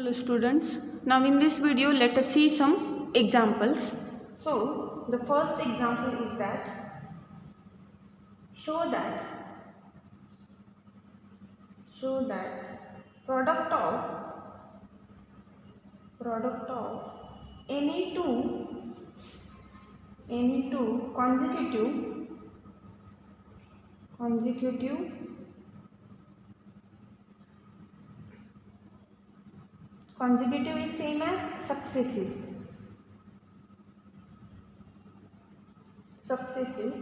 Hello students, now in this video let us see some examples. So the first example is that show that product of any two consecutive consecutive is same as successive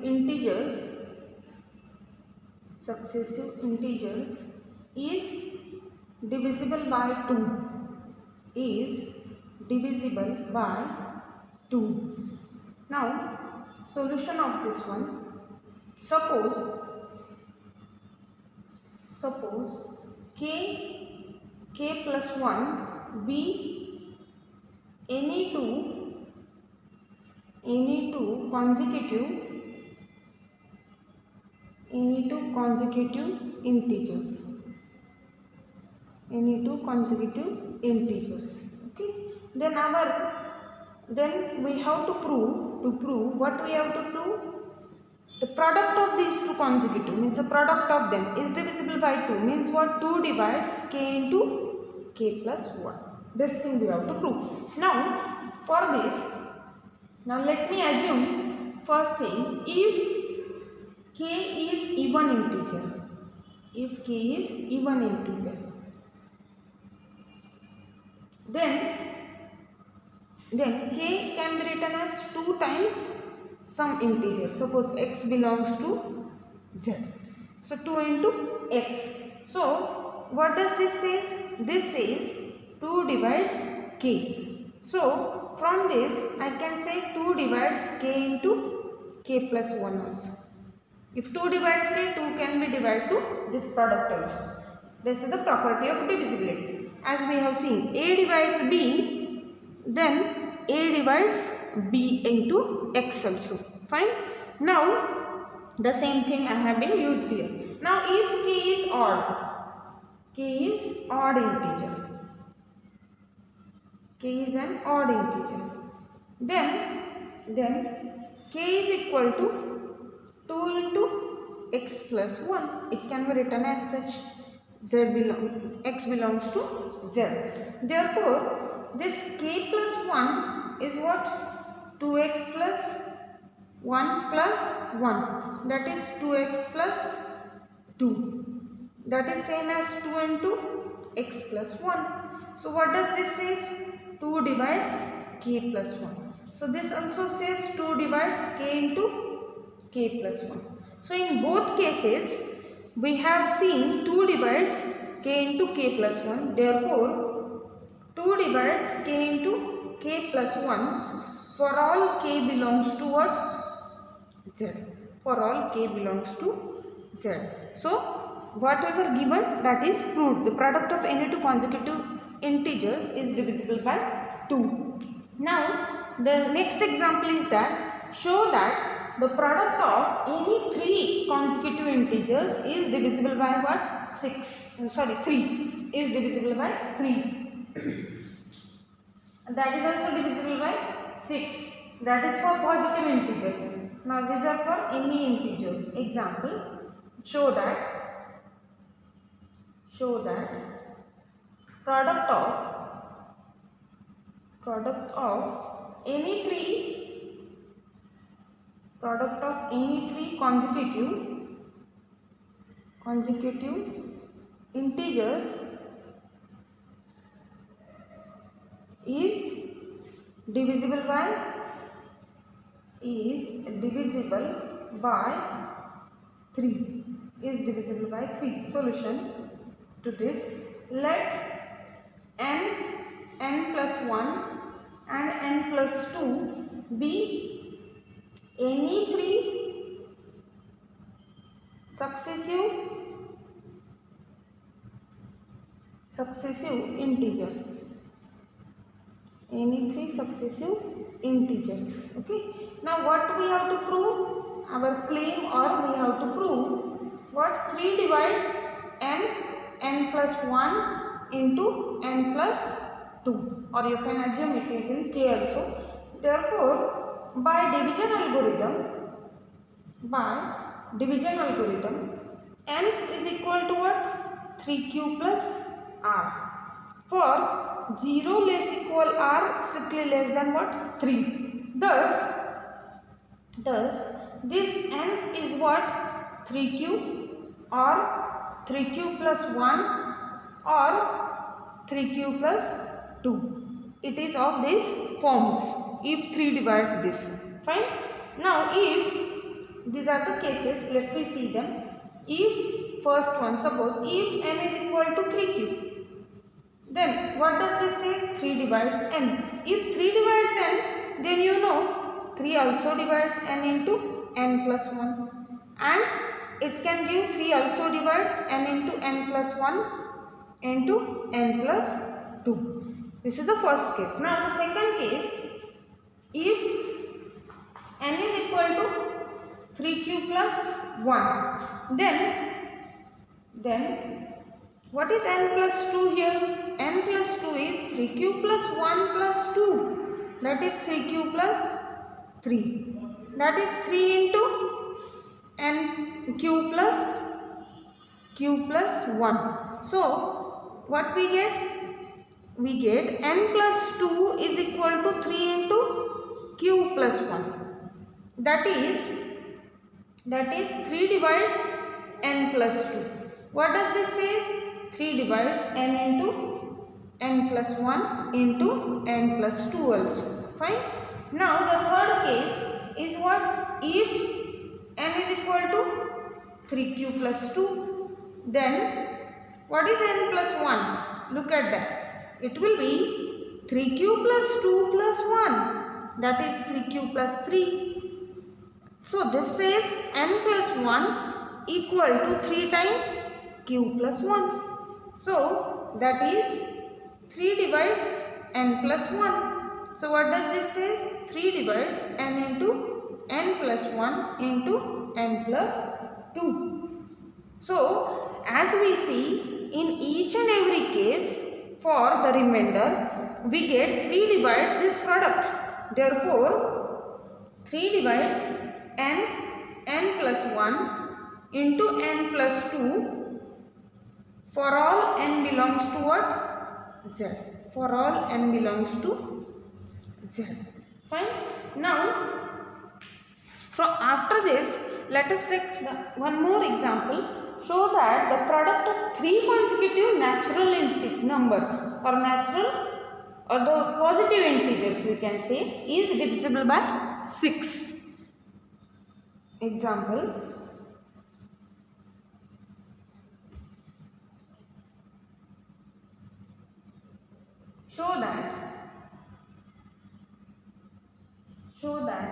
integers is divisible by 2. Now solution of this one, suppose k plus 1 be any two consecutive integers. Okay, then we have to prove what we have to prove. The product of these two consecutive means the product of them is divisible by 2, means what? 2 divides k into k plus 1. This thing we have to prove. Now for this, now let me assume first thing, if k is even integer, then k can be written as 2 times some integer. Suppose x belongs to z, so 2 into x. So what does this say? This says 2 divides k. So from this I can say 2 divides k into k plus 1 also. If 2 divides k, 2 can be divided to this product also. This is the property of divisibility. As we have seen, a divides b, then a divides b into x also. Fine. Now the same thing I have been used here. Now if k is odd integer, then k is equal to 2 into x plus 1. It can be written as such. X belongs to z. Therefore this k plus 1 is what? 2x plus 1 plus 1, that is 2x plus 2. That is same as 2 into x plus 1. So what does this say? 2 divides k plus 1. So this also says 2 divides k into k plus 1. So in both cases we have seen 2 divides k into k plus 1. Therefore 2 divides k into k plus 1 for all k belongs to what? Z. For all k belongs to z. So whatever given, that is proved. The product of any two consecutive integers is divisible by 2. Now the next example is that show that the product of any 3 consecutive integers is divisible by what? 3 is divisible by 3. That is also divisible by 6. That is for positive integers. Now these are for any integers. Example, show that product of any three consecutive integers is divisible by 3. Solution to this, let n plus 1 and n plus 2 be any 3 successive integers. Okay. Now what we have to prove? Our claim, or we have to prove what? 3 divides n plus 1 into n plus 2, or you can assume it is in k also. Therefore, by division algorithm, n is equal to what? 3q plus r. For 0 less equal r, strictly less than what? 3. Thus this n is what? 3q or 3q plus 1 or 3q plus 2. It is of these forms if 3 divides this one. Fine. Now if these are the cases, let me see them. If first one, suppose if n is equal to 3q, then what does this say? 3 divides n. If 3 divides n, then you know 3 also divides n into n plus 1, and it can give 3 also divides n into n plus 1 into n plus 2. This is the first case. Now the second case, if n is equal to 3q plus 1, then what is n plus 2 here? N plus 2 is 3q plus 1 plus 2, that is 3q plus 3, that is 3 into n q plus 1. So what we get? We get n plus 2 is equal to 3 into q plus 1, that is 3 divides n plus 2. What does this say? 3 divides n into n plus 1 into n plus 2 also. Fine. Now the third case is what? If n is equal to 3q plus 2, then what is n plus 1? Look at that. It will be 3q plus 2 plus 1, that is 3q plus 3. So this says n plus 1 equal to 3 times q plus 1. So that is 3 divides n plus 1. So what does this say? 3 divides n into n plus 1 into n plus 2. So as we see, in each and every case, for the remainder, we get 3 divides this product. Therefore, 3 divides n plus 1 into n plus 2 for all n belongs to what? Z. For all n belongs to Z. Fine. Now, from after this, let us take one more example. Show that the product of 3 consecutive natural numbers, or natural or the positive integers we can say, is divisible by 6. Example. Show that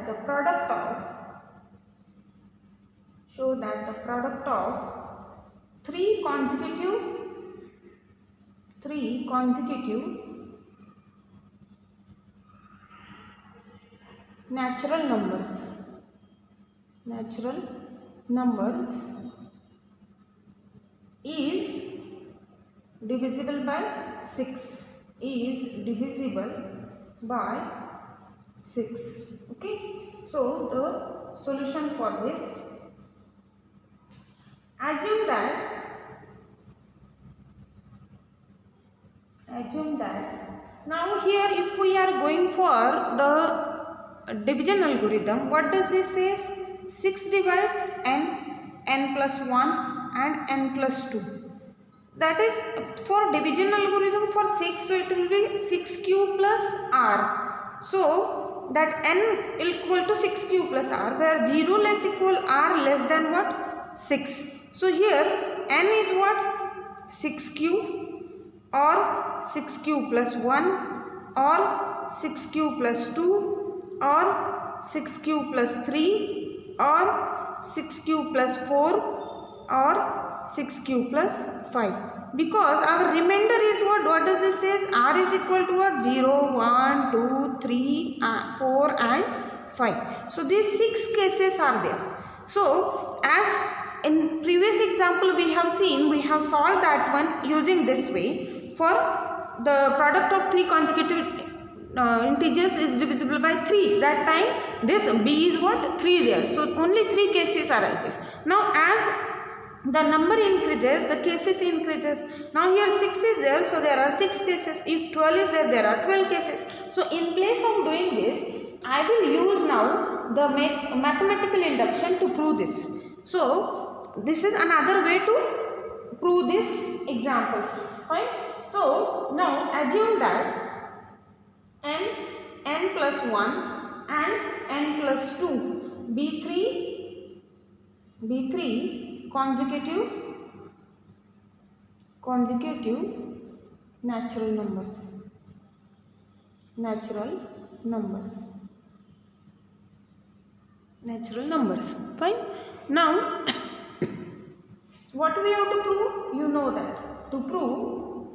the product of 3 consecutive natural numbers is divisible by 6. Okay. So the solution for this, assume that now here if we are going for the division algorithm, what does this say? 6 divides n plus 1 and n plus 2. That is for division algorithm for 6, so it will be 6q plus r. So that n equal to 6q plus r, where 0 less equal r less than what? 6. So here n is what? 6q or 6q plus 1 or 6q plus 2 or 6q plus 3 or 6q plus 4 or 6q plus 5. Because our remainder is what? What does this say? R is equal to what? 0, 1, 2, 3, 4 and 5. So these 6 cases are there. So as in previous example we have seen, we have solved that one using this way. For the product of three consecutive integers is divisible by 3, that time this b is what? 3 there. So only 3 cases are like this. Now as the number increases, the cases increases. Now here 6 is there, so there are 6 cases. If 12 is there, there are 12 cases. So in place of doing this, I will use now the mathematical induction to prove this. So this is another way to prove these examples. Fine. So now assume that n plus 1 and n plus 2 be 3 consecutive natural numbers. Fine. Now what we have to prove? You know that to prove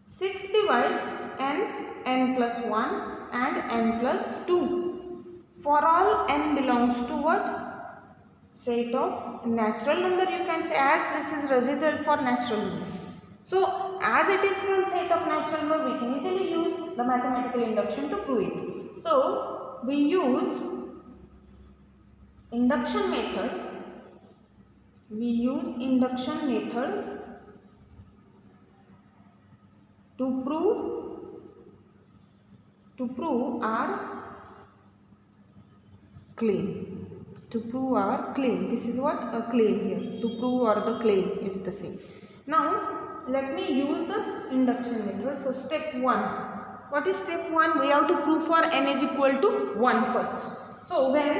6 divides n plus 1 and n plus 2 for all n belongs to what? Set of natural number, you can say, as this is a result for natural number. So as it is from set of natural number, we can easily use the mathematical induction to prove it. So we use induction method. To prove our claim. This is what? A claim here. To prove or the claim is the same. Now let me use the induction method. So step 1. What is step 1? We have to prove for n is equal to 1 first. So when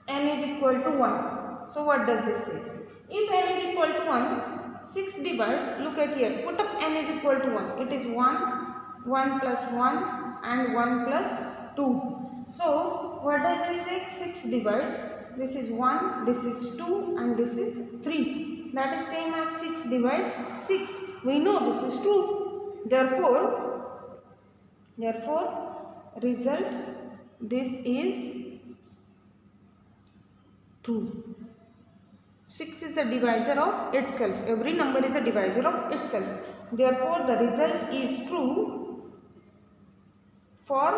n is equal to 1. So what does this say? If n is equal to 1, 6 divides, look at here, put up n is equal to 1. It is 1, 1 plus 1 and 1 plus 2. So what does this say? 6 divides, this is 1, this is 2 and this is 3. That is same as 6 divides 6. We know this is true. Therefore result, this is true. 6 is the divisor of itself. Every number is a divisor of itself. Therefore the result is true for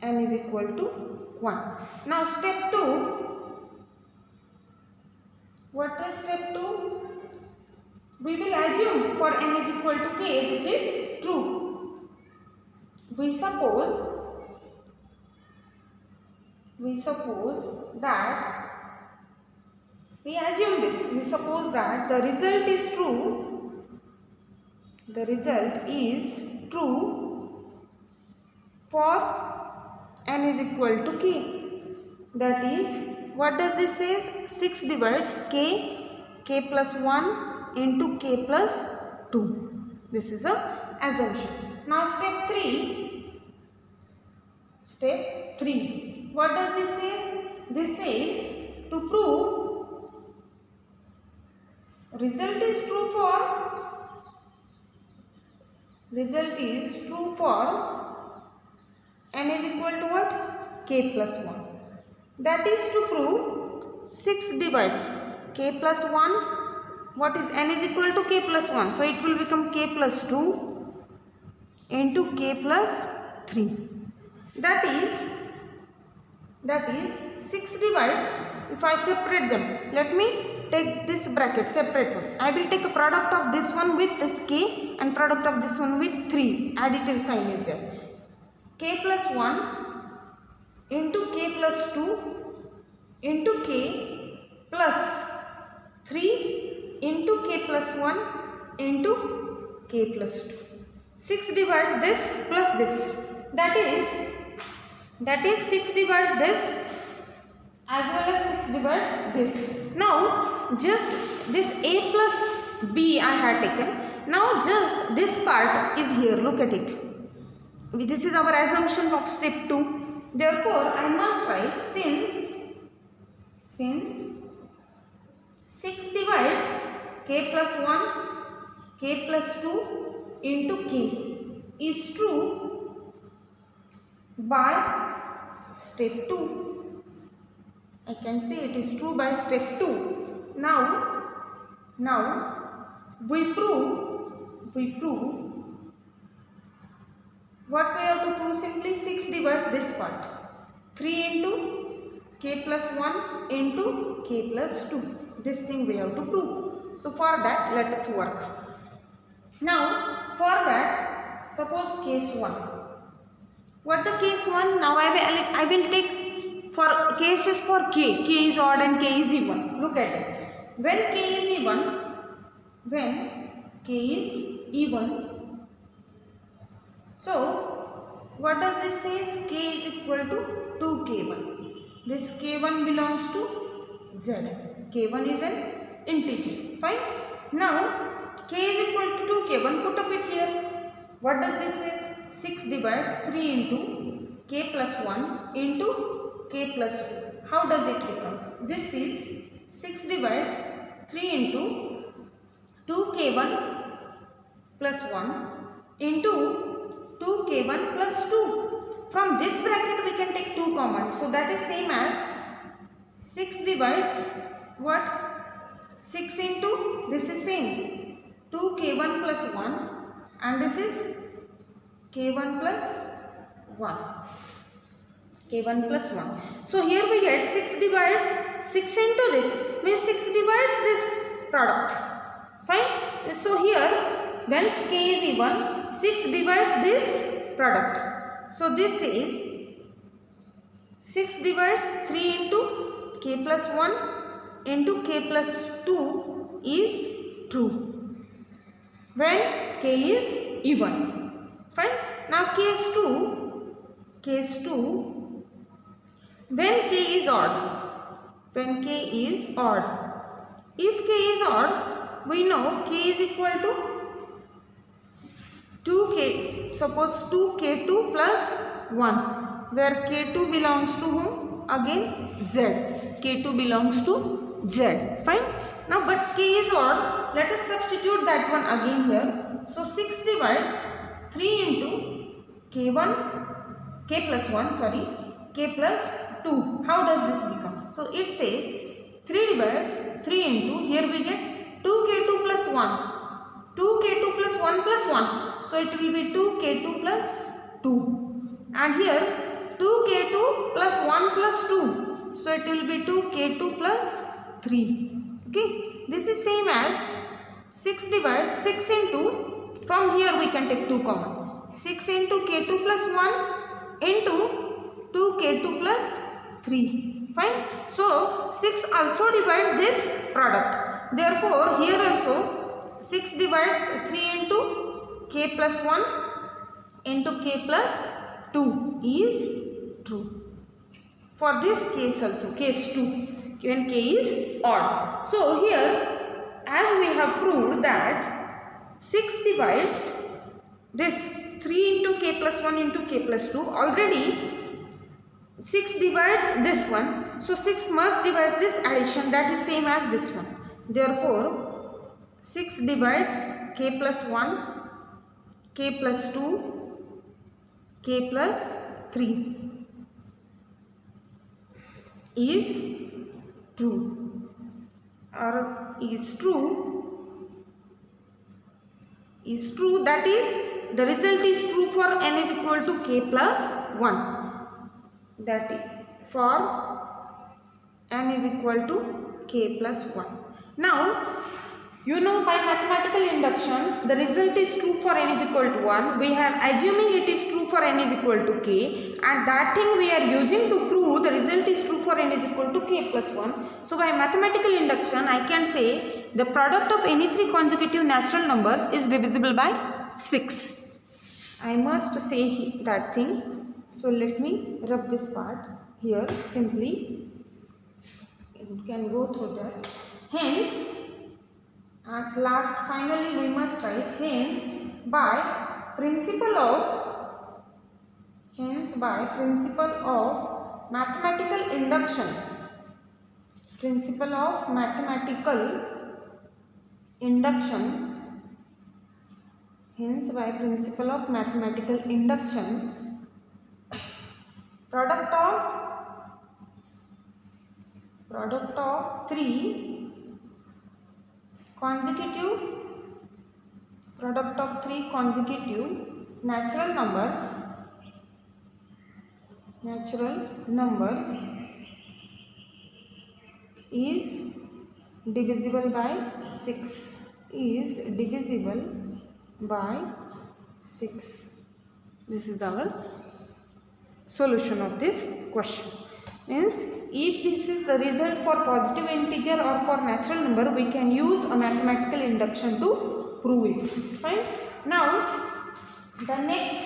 n is equal to 1. Now step 2. What is step 2? We will assume for n is equal to k, this is true. We suppose that we assume this. We suppose that the result is true. The result is true for n is equal to k. That is, what does this say? 6 divides k plus 1 into k plus 2. This is a assumption. Now step 3. What does this say? This says to prove result is true for n is equal to what? K plus 1. That is to prove 6 divides k plus 1. What is n is equal to k plus 1? So it will become k plus 2 into k plus 3. That is 6 divides, if I separate them, let me take this bracket, separate one. I will take a product of this one with this k and product of this one with 3. Additive sign is there. K plus 1 into k plus 2 into k plus 3 into k plus 1 into k plus 2. 6 divides this plus this. That is 6 divides this as well as 6 divides this. Now just this a plus b I had taken. Now just this part is here. Look at it. This is our assumption of step 2. Therefore I must write since 6 divides k plus 1, k plus 2 into k is true by step 2. I can say it is true by step 2. Now we prove what we have to prove. Simply 6 divides this part, 3 into k plus 1 into k plus 2. This thing we have to prove. So for that, let us work. Now for that, suppose case 1. What the case 1? Now I will take for cases for k. K is odd and k is even. Look at it. When k is even, so what does this say? K is equal to 2k1. This k1 belongs to z. K1 is an integer. Fine. Now k is equal to 2k1. Put up it here. What does this say? 6 divides 3 into k plus 1 into k plus 2. How does it becomes? This is 6 divides 3 into 2k1 plus 1 into 2k1 plus 2. From this bracket we can take 2 common. So that is same as 6 divides what? 6 into, this is same, 2k1 plus 1 and this is k1 plus 1. K1 plus 1. So here we get 6 divides 6 into this, means 6 divides this product. Fine. So here when k is even, 6 divides this product. So this is 6 divides 3 into k plus 1 into k plus 2 is true when k is even. Fine. Now case 2, when k is odd, if k is odd, we know k is equal to 2k, suppose 2k2 plus 1, where k2 belongs to whom? Again z. K2 belongs to z. Fine. Now but k is odd, let us substitute that one again here. So 6 divides 3 into k plus 1, k plus 2. How does this become? So it says 3 divides 3 into, here we get 2k2 plus 1. 2k2 plus 1 plus 1. So it will be 2k2 plus 2. And here 2k2 plus 1 plus 2. So it will be 2k2 plus 3. Okay. This is same as 6 divides 6 into, from here we can take 2 common. 6 into k2 plus 1 into 2k2 plus 3. Fine. So 6 also divides this product. Therefore here also 6 divides 3 into k plus 1 into k plus 2 is true. For this case also, case 2, when k is odd. So here, as we have proved that 6 divides this 3 into k plus 1 into k plus 2, already 6 divides this one. So 6 must divides this addition, that is same as this one. Therefore 6 divides k plus 1, k plus 2, k plus 3 is true, or is true, that is the result is true for n is equal to k plus 1, that is for n is equal to k plus 1. Now you know, by mathematical induction the result is true for n is equal to 1. We have assuming it is true for n is equal to k, and that thing we are using to prove the result is true for n is equal to k plus 1. So by mathematical induction I can say the product of any 3 consecutive natural numbers is divisible by 6. I must say that thing. So let me rub this part here simply. You can go through that. Hence, at last finally we must write, hence by principle of mathematical induction, hence by principle of mathematical induction, product of 3 consecutive product of three consecutive natural numbers is divisible by 6. This is our solution of this question. Means if this is the result for positive integer or for natural number, we can use a mathematical induction to prove it. Fine. Now the next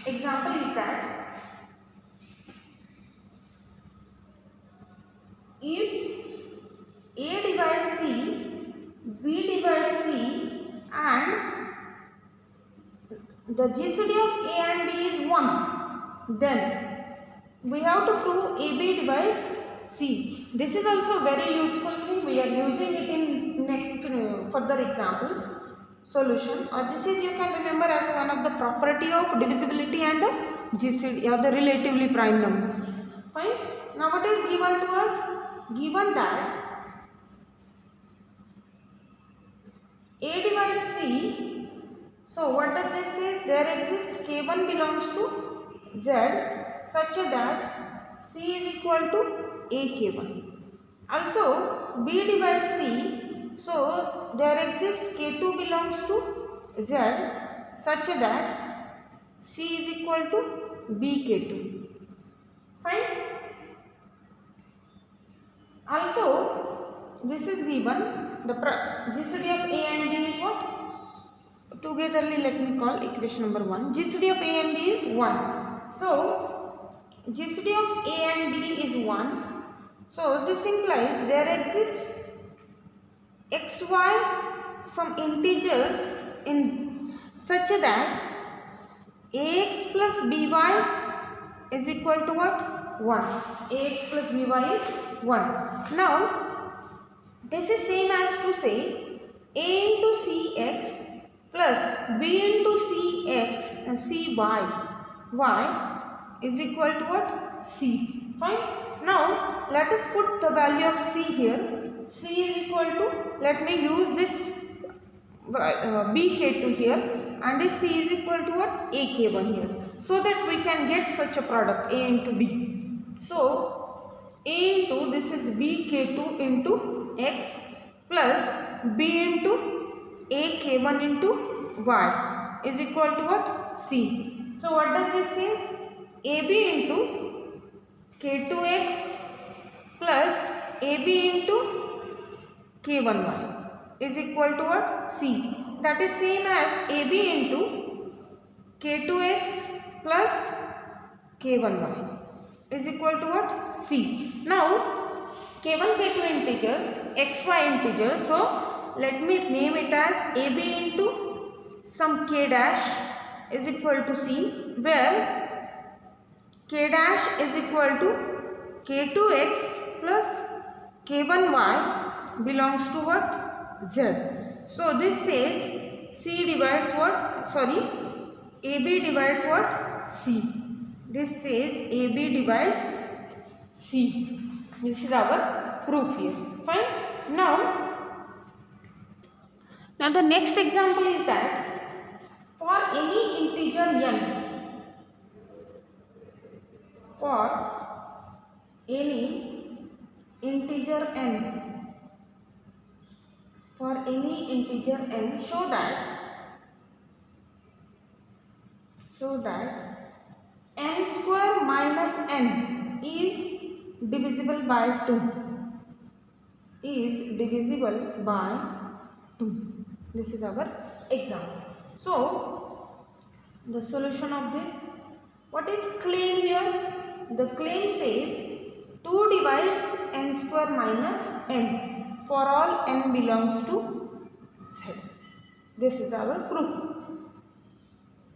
example is that if A divides C, B divides C, and the GCD of A and B is 1, then we have to prove AB divides C. This is also a very useful thing. We are using it in next further examples solution, or this is, you can remember, as one of the property of divisibility and GCD, or the relatively prime numbers. Fine. Now what is given to us? Given that A divides C, so what does this say? There exists K1 belongs to Z such that C is equal to AK1. Also B divides C, so there exists K2 belongs to Z such that C is equal to BK2. Fine. Also this is given, the GCD of A and B is what? Togetherly let me call equation number 1. GCD of A and B is 1. So GCD of A and B is 1. So this implies there exists xy some integers in such that ax plus by is equal to what? 1. Ax plus by is 1. Now this is same as to say A into Cx plus B into Cx and Cy is equal to what? C. Fine. Now let us put the value of C here. C is equal to, let me use this BK2 here, and this C is equal to what? AK1 here, so that we can get such a product A into B. So A into, this is BK2 into X plus B into AK1 into Y is equal to what? C. So what does this say? AB into K2X plus AB into K1Y is equal to what? C. That is same as AB into K2X plus K1Y is equal to what? C. Now K1, K2 integers, XY integers, so let me name it as AB into some K dash is equal to C, where K dash is equal to K2X plus K1Y belongs to what? Z. So this says C divides what? Sorry, AB divides what? C. This says AB divides C. This is our proof here. Fine. Now the next example is that for any integer n, for any integer n, show that n square minus n is divisible by 2. This is our example. So the solution of this, what is claim here? The claim says 2 divides n square minus n for all n belongs to Z. This is our proof.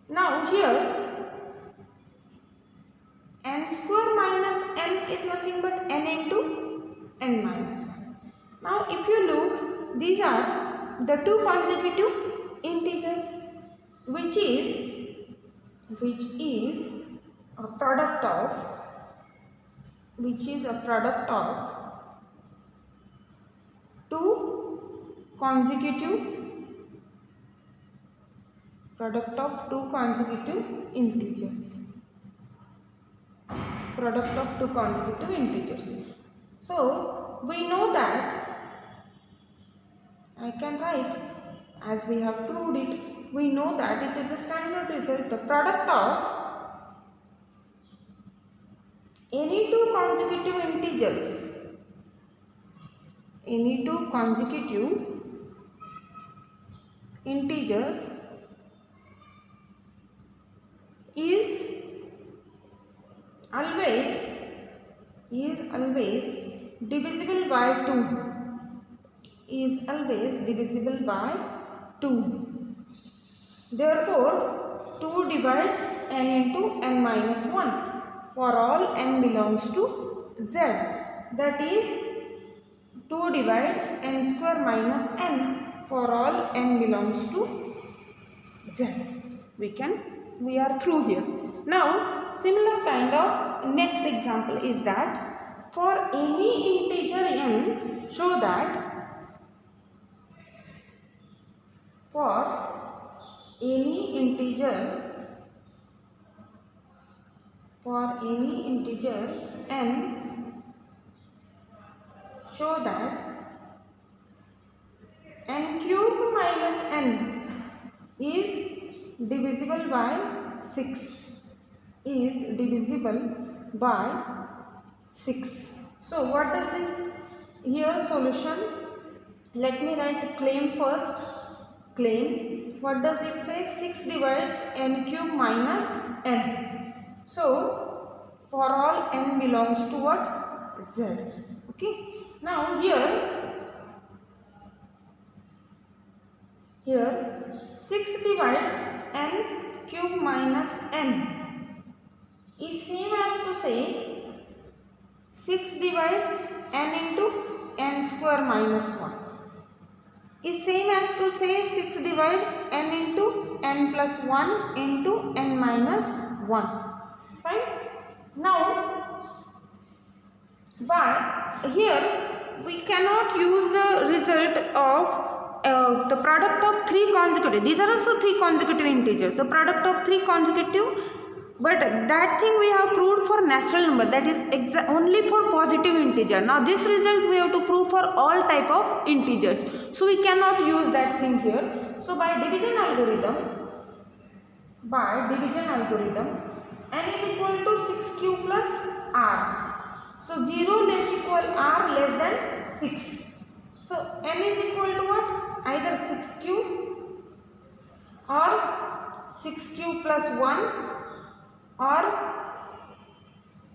Now here n square minus n is nothing but n into n minus 1. Now if you look, these are the two consecutive integers which is a product of two consecutive Product of two consecutive integers. Product of two consecutive integers. So we know that I can write as we have proved it. We know that it is a standard result. The product of any two consecutive integers, any two consecutive integers is always divisible by 2, is always divisible by 2. Therefore 2 divides n into n minus 1 for all n belongs to z, that is 2 divides n square minus n for all n belongs to z. We are through here. Now similar kind of next example is that for any integer n, show that for any integer n, show that n cube minus n is divisible by 6, is divisible by 6. So what does this here solution? Let me write claim first. Claim, what does it say? 6 divides n cube minus n. So for all n belongs to what? Z. Okay. Now here 6 divides n cube minus n is same as to say 6 divides n into n square minus 1, is same as to say 6 divides n into n plus 1 into n minus 1. Fine. Now but here we cannot use the result of the product of 3 consecutive. These are also 3 consecutive integers. The product of 3 consecutive, but that thing we have proved for natural number, that is only for positive integer. Now this result we have to prove for all type of integers. So we cannot use that thing here. So by division algorithm, n is equal to 6q plus r. So 0 less equal r less than 6. So n is equal to what? Either 6q or 6q plus 1 or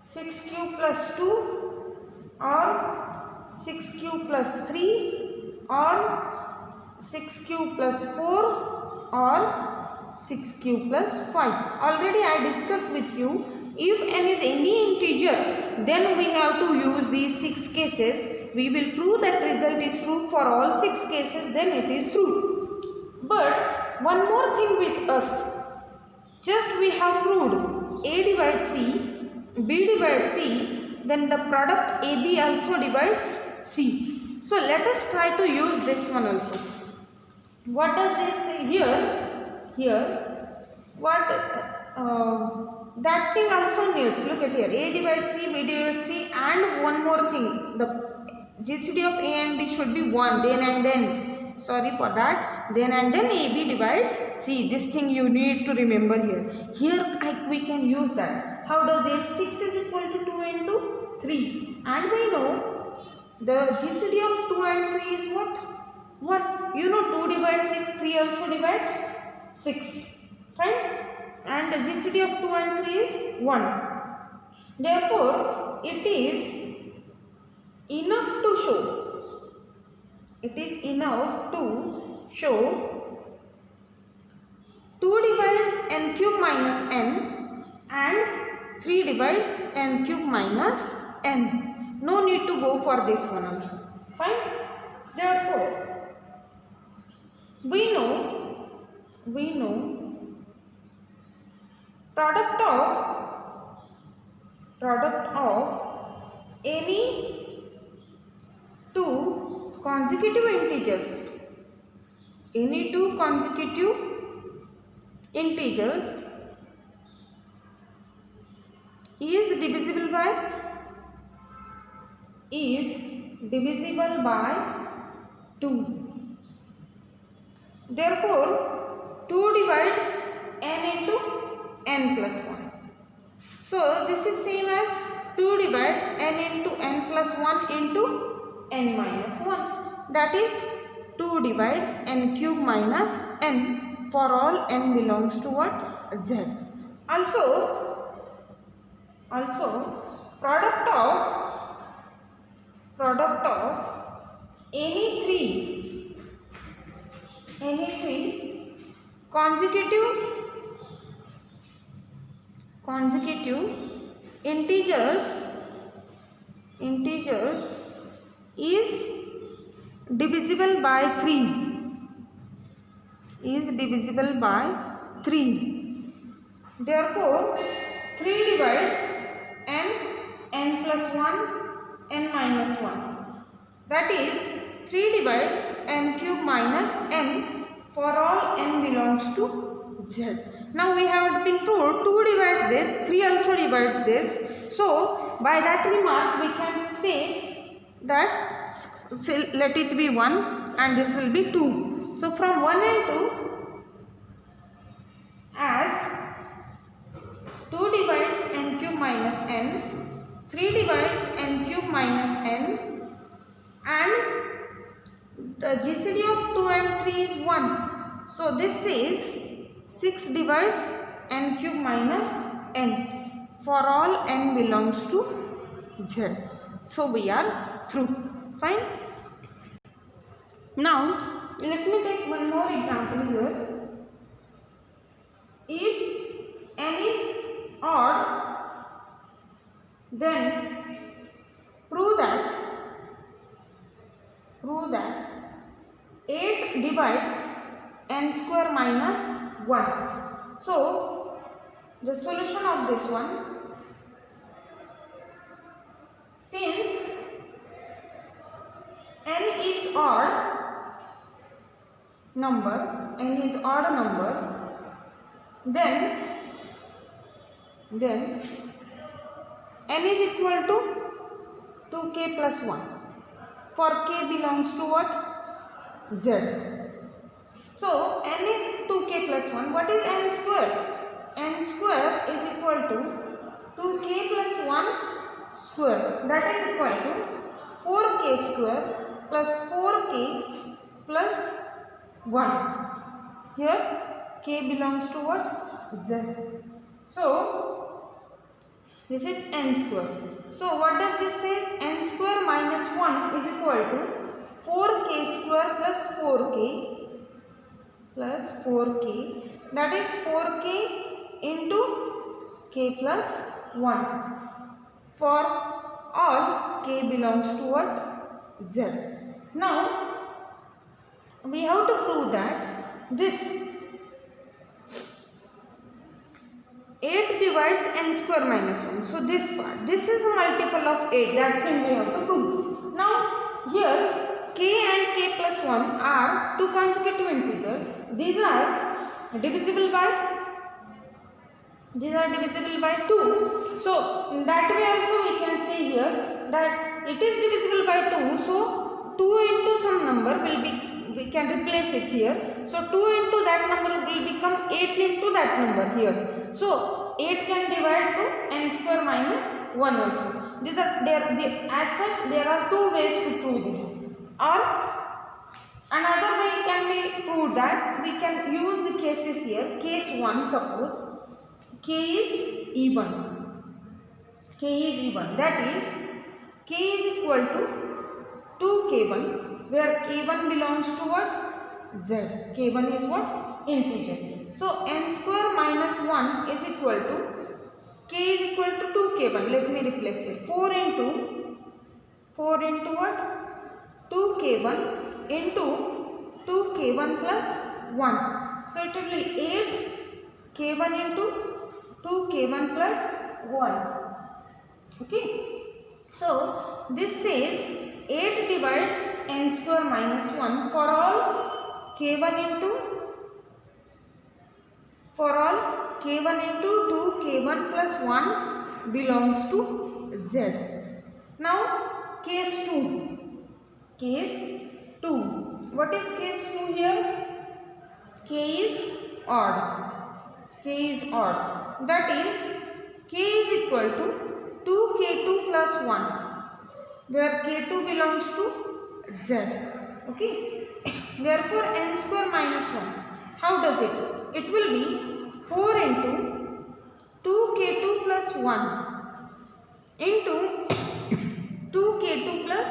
6q plus 2 or 6q plus 3 or 6q plus 4 or 6q plus 5. Already I discussed with you, if n is any integer, then we have to use these 6 cases. We will prove that result is true for all 6 cases, then it is true. But one more thing with us, just we have proved A divides C, B divides C, then the product AB also divides C. So let us try to use this one also. What does this say here? What that thing also needs, look at here, A divides C, B divides C, and one more thing, the GCD of A and B should be 1, then and then, sorry for that, then and then AB divides C. This thing you need to remember here. We can use that. How does it? 6 is equal to 2 into 3, and we know the GCD of 2 and 3 is what? 1. You know 2 divides 6, 3 also divides 6. Fine? And the GCD of 2 and 3 is 1. Therefore, it is enough to show 2 divides n cube minus n and 3 divides n cube minus n. No need to go for this one also. Fine? Therefore, we know product of any two consecutive integers, any two consecutive integers is divisible by 2. Therefore 2 divides n into n plus 1. So this is same as 2 divides n into n plus 1 into n minus 1. That is 2 divides n cube minus n for all n belongs to what? Z. Also product of any three consecutive integers is divisible by 3. Therefore 3 divides n plus 1 n minus 1. That is 3 divides n cube minus n for all n belongs to Z. Now we have been told 2 divides this, 3 also divides this. So by that remark we can say that let it be 1 and this will be 2. So from 1 and 2 as 2 divides n cube minus n, 3 divides n cube minus n, and the GCD of 2 and 3 is 1. So this is 6 divides n cube minus n for all n belongs to Z. So we are through. Fine. Now let me take one more example here. If n is odd, then prove that 8 divides n square minus 1. So the solution of this one, since n is odd number, then n is equal to 2k plus 1 for k belongs to what? Z. So n is 2k plus 1. What is n square? N square is equal to 2k plus 1 square. That is equal to 4k square plus 4k plus 1. Here k belongs to what? Z. So this is n square. So what does this say? N square minus 1 is equal to 4k square plus 4k that is 4k into k plus 1 for all k belongs to what? Z. Now we have to prove that this 8 divides n square minus 1. So this is a multiple of 8. That thing we have to prove. Now here k and k plus 1 are two consecutive integers. These are divisible by 2. So in that way also we can say here that it is divisible by 2. So 2 into some number will be, we can replace it here. So 2 into that number will become 8 into that number here. So 8 can divide to n square minus 1 also. As such there are two ways to prove this. Or another way can be proved that we can use the cases here. Case 1, suppose k is even. That is k is equal to 2k1, where k1 belongs to what? Z. k1 is what? Integer. So n square minus 1 is equal to k is equal to 2k1. Let me replace it. 4 into what? 2k1 into 2k1 plus 1. So it will be 8k1 into 2k1 plus 1. Okay. So this says 8 divides n square minus 1 for all k1 into for all k1 into 2 k1 plus 1 belongs to Z. Now case 2. Case 2. What is case 2 here? K is odd. K is odd. That is k is equal to 2k2 plus 1, where k2 belongs to Z. Okay. Therefore n square minus 1. How does it? It will be 4 into 2k2 plus 1 into 2k2 plus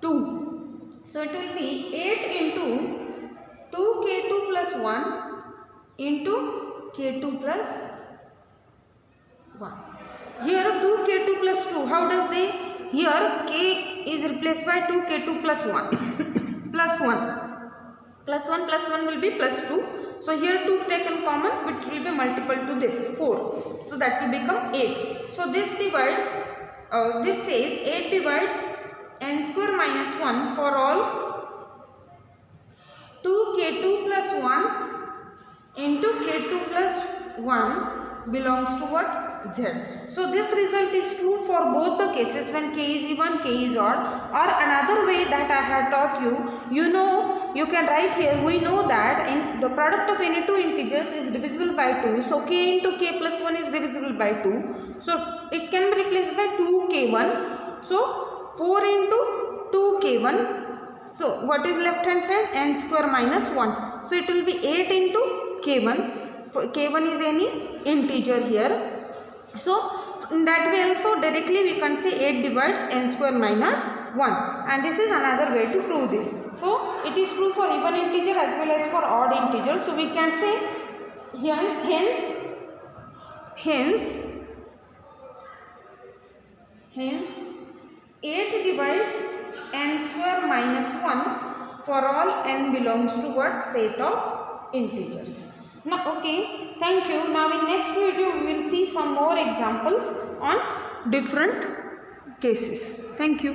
2. So it will be 8 into 2k2 plus 1 into k2 plus 1. Here 2k2 plus 2. How does they? Here k is replaced by 2k2 plus 1 plus 1 plus 1 plus 1 will be plus 2. So here 2 taken common, which will be multiple to this 4. So that will become 8. So this divides, this says 8 divides n square minus 1 for all 2k2 plus 1 into k2 plus 1 belongs to what? Z. So this result is true for both the cases when k is even, k is odd. Or another way that I have taught you, you can write here, we know that in the product of any two integers is divisible by 2. So k into k plus 1 is divisible by 2. So it can be replaced by 2k1. So 4 into 2k1. So what is left hand side? N square minus 1. So it will be 8 into k1. K1 is any integer here. So in that way also directly we can say 8 divides n square minus 1, and this is another way to prove this. So it is true for even integer as well as for odd integer. So we can say here hence 8 divides n square minus 1 for all n belongs to what? Set of integers. Now okay, thank you. Now in next video we will see some more examples on different cases. Thank you.